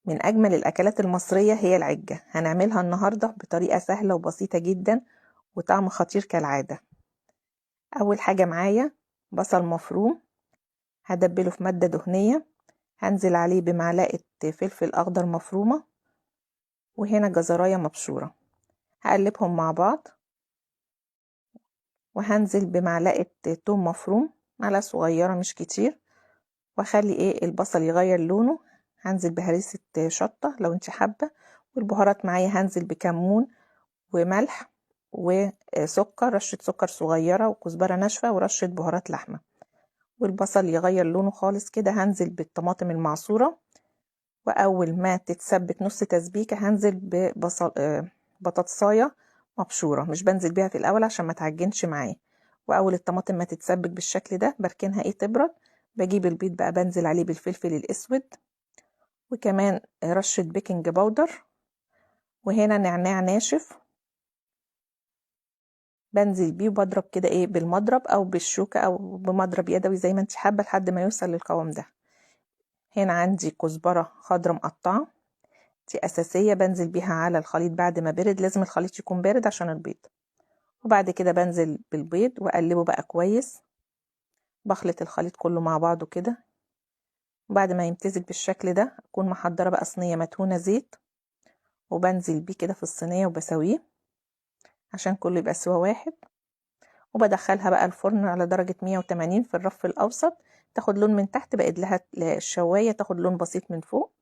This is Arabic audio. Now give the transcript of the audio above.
من أجمل الأكلات المصرية هي العجة. هنعملها النهاردة بطريقة سهلة وبسيطة جدا وطعم خطير كالعادة. أول حاجة معايا بصل مفروم، هدبله في مادة دهنية، هنزل عليه بمعلقة فلفل أخضر مفرومة، وهنا جزراية مبشورة، هقلبهم مع بعض، وهنزل بمعلقة توم مفروم، معلقة صغيرة مش كتير، واخلي البصل يغير لونه. هنزل بهريسة شطة لو انت حابة، والبهارات معايا هنزل بكمون وملح وسكر، رشة سكر صغيرة وكزبرة ناشفة ورشة بهارات لحمة. والبصل يغير لونه خالص كده هنزل بالطماطم المعصورة، وأول ما تتسبك نص تسبيكة هنزل ببصل بطاطساية مبشورة، مش بنزل بيها في الأول عشان ما تعجنش معايا. وأول الطماطم ما تتسبك بالشكل ده بركنها تبرد، بجيب البيض بقى بنزل عليه بالفلفل الأسود، وكمان رشة بيكنج باودر، وهنا نعناع ناشف بنزل بيه وبضرب كده بالمضرب او بالشوكة او بمضرب يدوي زي ما انت حابة لحد ما يوصل للقوام ده. هنا عندي كزبرة خضرة مقطعة، دي اساسية بنزل بيها على الخليط بعد ما برد، لازم الخليط يكون بارد عشان البيض. وبعد كده بنزل بالبيض واقلبه بقى كويس، بخلط الخليط كله مع بعضه كده. وبعد ما يمتزج بالشكل ده اكون محضرة بقى صينية مدهونة زيت، وبنزل بيه كده في الصينية وبسويه عشان كله يبقى سوا واحد. وبدخلها بقى الفرن على درجة 180 في الرف الأوسط، تاخد لون من تحت، بقيد لها الشواية تاخد لون بسيط من فوق.